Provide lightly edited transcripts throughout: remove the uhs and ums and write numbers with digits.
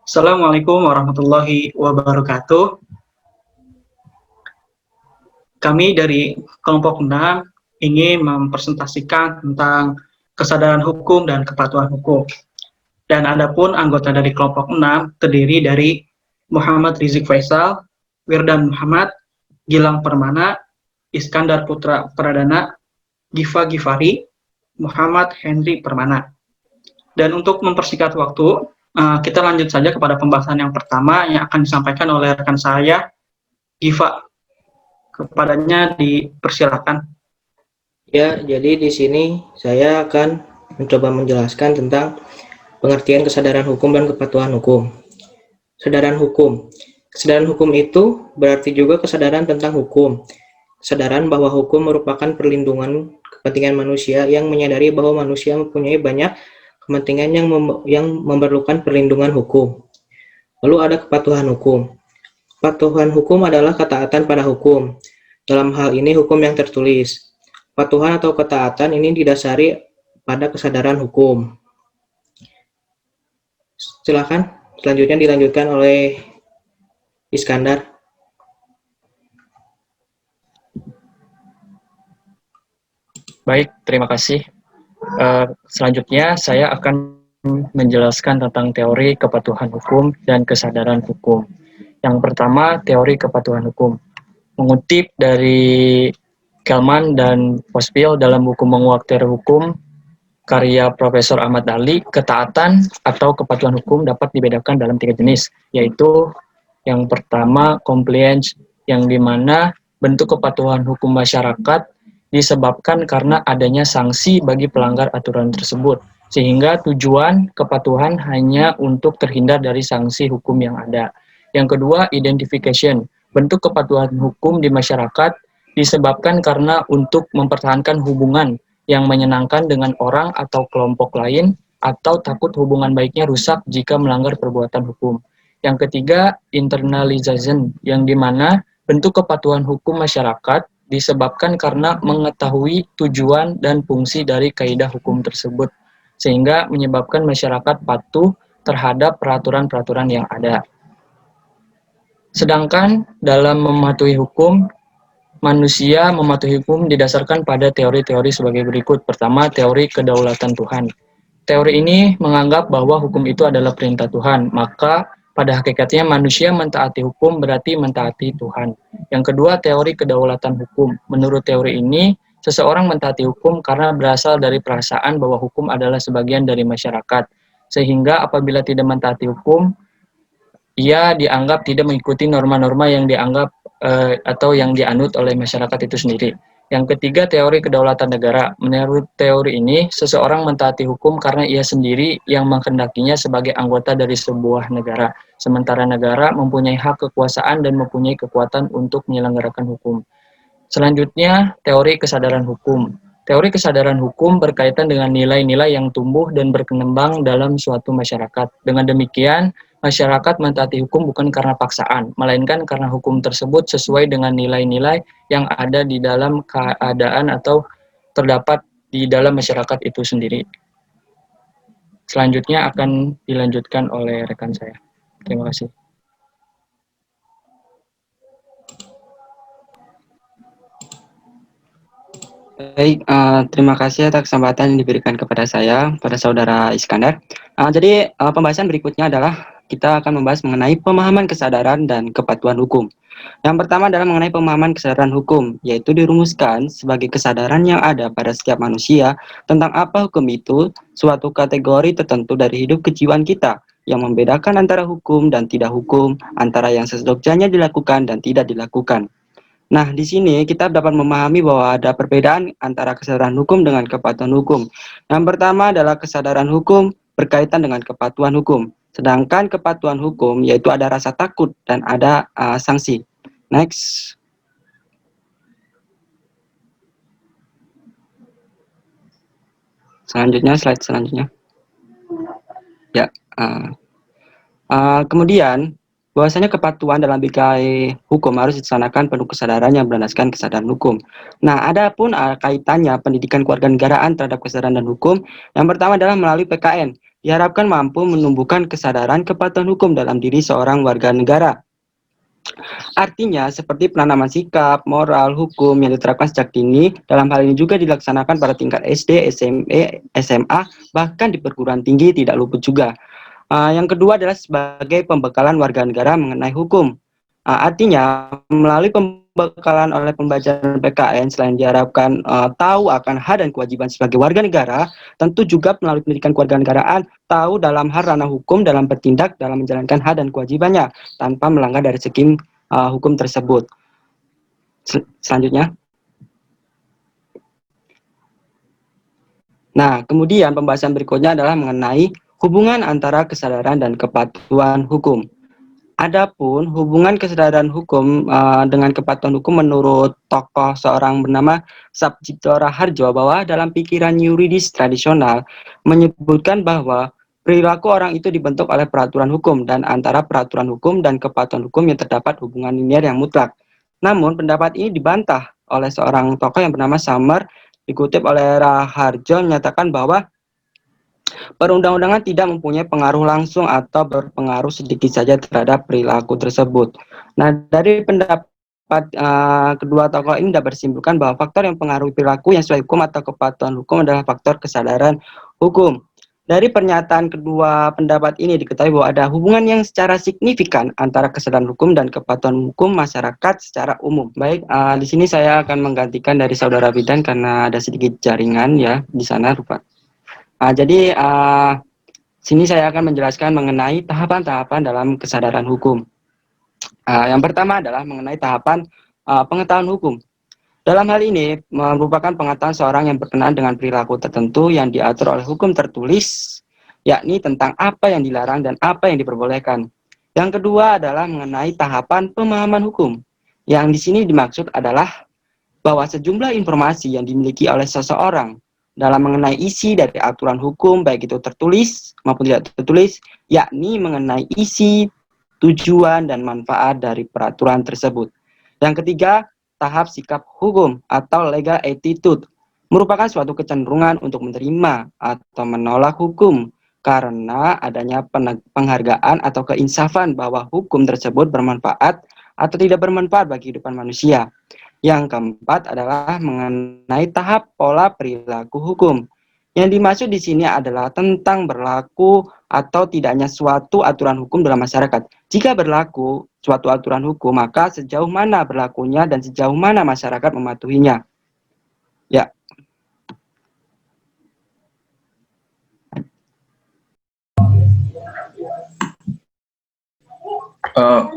Assalamualaikum warahmatullahi wabarakatuh. Kami dari kelompok 6 ingin mempresentasikan tentang kesadaran hukum dan kepatuhan hukum. Dan adapun anggota dari kelompok 6 terdiri dari Muhammad Rizik Faisal, Wirdan Muhammad, Gilang Permana, Iskandar Putra Pradana, Giva Givari, Muhammad Henry Permana. Dan untuk mempersingkat waktu, kita lanjut saja kepada pembahasan yang pertama yang akan disampaikan oleh rekan saya, Giva. Kepadanya dipersilakan. Ya, jadi di sini saya akan mencoba menjelaskan tentang pengertian kesadaran hukum dan kepatuhan hukum. Kesadaran hukum. Kesadaran hukum itu berarti juga kesadaran tentang hukum. Kesadaran bahwa hukum merupakan perlindungan kepentingan manusia yang menyadari bahwa manusia mempunyai banyak kepentingan yang memerlukan perlindungan hukum. Lalu ada kepatuhan hukum. Kepatuhan hukum adalah ketaatan pada hukum. Dalam hal ini hukum yang tertulis. Kepatuhan atau ketaatan ini didasari pada kesadaran hukum. Silakan, selanjutnya dilanjutkan oleh Iskandar. Baik, terima kasih. Selanjutnya saya akan menjelaskan tentang teori kepatuhan hukum dan kesadaran hukum. Yang pertama, teori kepatuhan hukum. Mengutip dari Kelman dan Pospiel dalam buku Menguak Teori Hukum, karya Profesor Ahmad Ali, ketaatan atau kepatuhan hukum dapat dibedakan dalam 3 jenis, yaitu yang pertama, compliance, yang dimana bentuk kepatuhan hukum masyarakat disebabkan karena adanya sanksi bagi pelanggar aturan tersebut, sehingga tujuan kepatuhan hanya untuk terhindar dari sanksi hukum yang ada. Yang kedua, identification, bentuk kepatuhan hukum di masyarakat disebabkan karena untuk mempertahankan hubungan yang menyenangkan dengan orang atau kelompok lain, atau takut hubungan baiknya rusak jika melanggar perbuatan hukum. Yang ketiga, internalization, yang dimana bentuk kepatuhan hukum masyarakat disebabkan karena mengetahui tujuan dan fungsi dari kaidah hukum tersebut, sehingga menyebabkan masyarakat patuh terhadap peraturan-peraturan yang ada. Sedangkan dalam mematuhi hukum, manusia mematuhi hukum didasarkan pada teori-teori sebagai berikut. Pertama, teori kedaulatan Tuhan. Teori ini menganggap bahwa hukum itu adalah perintah Tuhan, maka pada hakikatnya manusia mentaati hukum berarti mentaati Tuhan. Yang kedua, teori kedaulatan hukum. Menurut teori ini, seseorang mentaati hukum karena berasal dari perasaan bahwa hukum adalah sebagian dari masyarakat. Sehingga apabila tidak mentaati hukum, ia dianggap tidak mengikuti norma-norma yang dianggap atau yang dianut oleh masyarakat itu sendiri. Yang ketiga, teori kedaulatan negara. Menurut teori ini, seseorang mentaati hukum karena ia sendiri yang menghendakinya sebagai anggota dari sebuah negara. Sementara negara mempunyai hak kekuasaan dan mempunyai kekuatan untuk menyelenggarakan hukum. Selanjutnya, teori kesadaran hukum. Teori kesadaran hukum berkaitan dengan nilai-nilai yang tumbuh dan berkembang dalam suatu masyarakat. Dengan demikian, masyarakat mentaati hukum bukan karena paksaan, melainkan karena hukum tersebut sesuai dengan nilai-nilai yang ada di dalam keadaan atau terdapat di dalam masyarakat itu sendiri. Selanjutnya akan dilanjutkan oleh rekan saya. Terima kasih. Baik, terima kasih atas kesempatan yang diberikan kepada saya, pada saudara Iskandar. Jadi pembahasan berikutnya adalah kita akan membahas mengenai pemahaman kesadaran dan kepatuhan hukum. Yang pertama adalah mengenai pemahaman kesadaran hukum, yaitu dirumuskan sebagai kesadaran yang ada pada setiap manusia tentang apa hukum itu, suatu kategori tertentu dari hidup kejiwaan kita, yang membedakan antara hukum dan tidak hukum, antara yang sesedokjanya dilakukan dan tidak dilakukan. Nah, di sini kita dapat memahami bahwa ada perbedaan antara kesadaran hukum dengan kepatuhan hukum. Yang pertama adalah kesadaran hukum berkaitan dengan kepatuhan hukum. Sedangkan kepatuhan hukum yaitu ada rasa takut dan ada sanksi. Next. Selanjutnya, slide selanjutnya. Ya. Kemudian bahwasanya kepatuhan dalam bingkai hukum harus dilaksanakan penuh kesadaran yang berdasarkan kesadaran hukum. Nah, ada pun kaitannya pendidikan kewarganegaraan terhadap kesadaran dan hukum. Yang pertama adalah melalui PKN, diharapkan mampu menumbuhkan kesadaran kepatuhan hukum dalam diri seorang warga negara. Artinya, seperti penanaman sikap, moral, hukum yang diterapkan sejak dini, dalam hal ini juga dilaksanakan pada tingkat SD, SMP, SMA, bahkan di perguruan tinggi tidak luput juga. Yang kedua adalah sebagai pembekalan warga negara mengenai hukum. Artinya, melalui pembekalan oleh pembelajaran PKN, selain diharapkan tahu akan hak dan kewajiban sebagai warga negara, tentu juga melalui pendidikan kewarganegaraan, tahu dalam hal ranah hukum dalam bertindak dalam menjalankan hak dan kewajibannya, tanpa melanggar dari segi hukum tersebut. Selanjutnya. Nah, kemudian pembahasan berikutnya adalah mengenai hubungan antara kesadaran dan kepatuhan hukum. Adapun hubungan kesadaran hukum dengan kepatuhan hukum menurut tokoh seorang bernama Sabjito Raharjo bahwa dalam pikiran yuridis tradisional menyebutkan bahwa perilaku orang itu dibentuk oleh peraturan hukum dan antara peraturan hukum dan kepatuhan hukum yang terdapat hubungan linear yang mutlak. Namun pendapat ini dibantah oleh seorang tokoh yang bernama Summer, dikutip oleh Raharjo menyatakan bahwa perundang-undangan tidak mempunyai pengaruh langsung atau berpengaruh sedikit saja terhadap perilaku tersebut. Nah, dari pendapat kedua tokoh ini dapat disimpulkan bahwa faktor yang mempengaruhi perilaku yang sesuai hukum atau kepatuhan hukum adalah faktor kesadaran hukum. Dari pernyataan kedua pendapat ini diketahui bahwa ada hubungan yang secara signifikan antara kesadaran hukum dan kepatuhan hukum masyarakat secara umum. Baik, di sini saya akan menggantikan dari Saudara Bidan karena ada sedikit jaringan ya di sana, Rupa. Jadi sini saya akan menjelaskan mengenai tahapan-tahapan dalam kesadaran hukum. Yang pertama adalah mengenai tahapan pengetahuan hukum. Dalam hal ini merupakan pengetahuan seorang yang berkenaan dengan perilaku tertentu yang diatur oleh hukum tertulis, yakni tentang apa yang dilarang dan apa yang diperbolehkan. Yang kedua adalah mengenai tahapan pemahaman hukum. Yang di sini dimaksud adalah bahwa sejumlah informasi yang dimiliki oleh seseorang dalam mengenai isi dari aturan hukum, baik itu tertulis maupun tidak tertulis, yakni mengenai isi, tujuan, dan manfaat dari peraturan tersebut. Yang ketiga, tahap sikap hukum atau legal attitude merupakan suatu kecenderungan untuk menerima atau menolak hukum karena adanya penghargaan atau keinsafan bahwa hukum tersebut bermanfaat atau tidak bermanfaat bagi kehidupan manusia. Yang keempat adalah mengenai tahap pola perilaku hukum. Yang dimaksud di sini adalah tentang berlaku atau tidaknya suatu aturan hukum dalam masyarakat. Jika berlaku suatu aturan hukum, maka sejauh mana berlakunya dan sejauh mana masyarakat mematuhinya. Ya.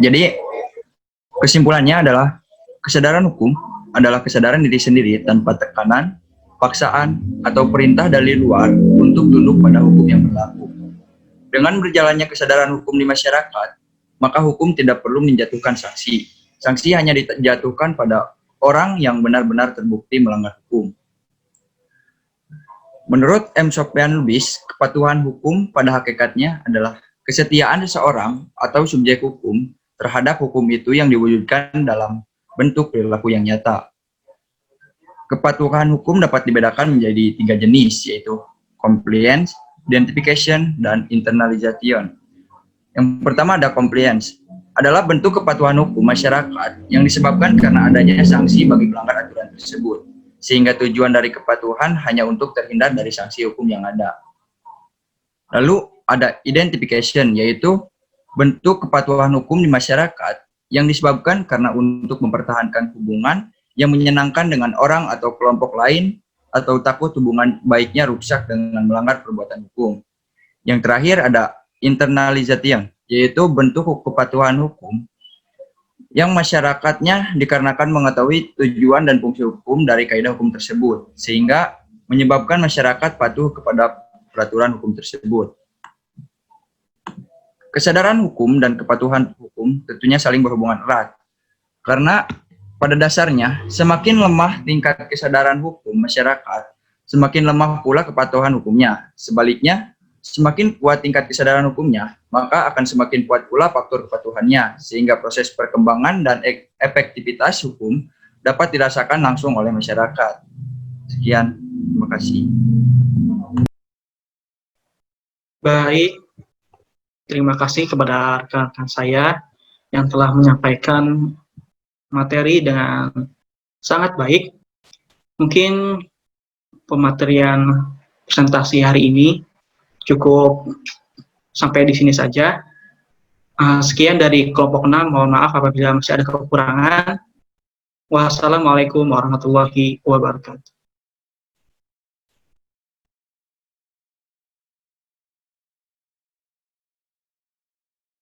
Jadi kesimpulannya adalah kesadaran hukum adalah kesadaran diri sendiri tanpa tekanan, paksaan, atau perintah dari luar untuk tunduk pada hukum yang berlaku. Dengan berjalannya kesadaran hukum di masyarakat, maka hukum tidak perlu menjatuhkan sanksi. Sanksi hanya dijatuhkan pada orang yang benar-benar terbukti melanggar hukum. Menurut M. Sofyan Lubis, kepatuhan hukum pada hakikatnya adalah kesetiaan seseorang atau subjek hukum terhadap hukum itu yang diwujudkan dalam bentuk perilaku yang nyata. Kepatuhan hukum dapat dibedakan menjadi 3 jenis, yaitu compliance, identification, dan internalization. Yang pertama ada compliance, adalah bentuk kepatuhan hukum masyarakat yang disebabkan karena adanya sanksi bagi pelanggar aturan tersebut, sehingga tujuan dari kepatuhan hanya untuk terhindar dari sanksi hukum yang ada. Lalu ada identification, yaitu bentuk kepatuhan hukum di masyarakat yang disebabkan karena untuk mempertahankan hubungan yang menyenangkan dengan orang atau kelompok lain atau takut hubungan baiknya rusak dengan melanggar perbuatan hukum. Yang terakhir ada internalization, yaitu bentuk kepatuhan hukum yang masyarakatnya dikarenakan mengetahui tujuan dan fungsi hukum dari kaidah hukum tersebut, sehingga menyebabkan masyarakat patuh kepada peraturan hukum tersebut. Kesadaran hukum dan kepatuhan hukum tentunya saling berhubungan erat. Karena pada dasarnya, semakin lemah tingkat kesadaran hukum masyarakat, semakin lemah pula kepatuhan hukumnya. Sebaliknya, semakin kuat tingkat kesadaran hukumnya, maka akan semakin kuat pula faktor kepatuhannya, sehingga proses perkembangan dan efektivitas hukum dapat dirasakan langsung oleh masyarakat. Sekian, terima kasih. Baik, terima kasih kepada rekan-rekan saya yang telah menyampaikan materi dengan sangat baik. Mungkin pematerian presentasi hari ini cukup sampai di sini saja. Sekian dari kelompok 6, mohon maaf apabila masih ada kekurangan. Wassalamualaikum warahmatullahi wabarakatuh.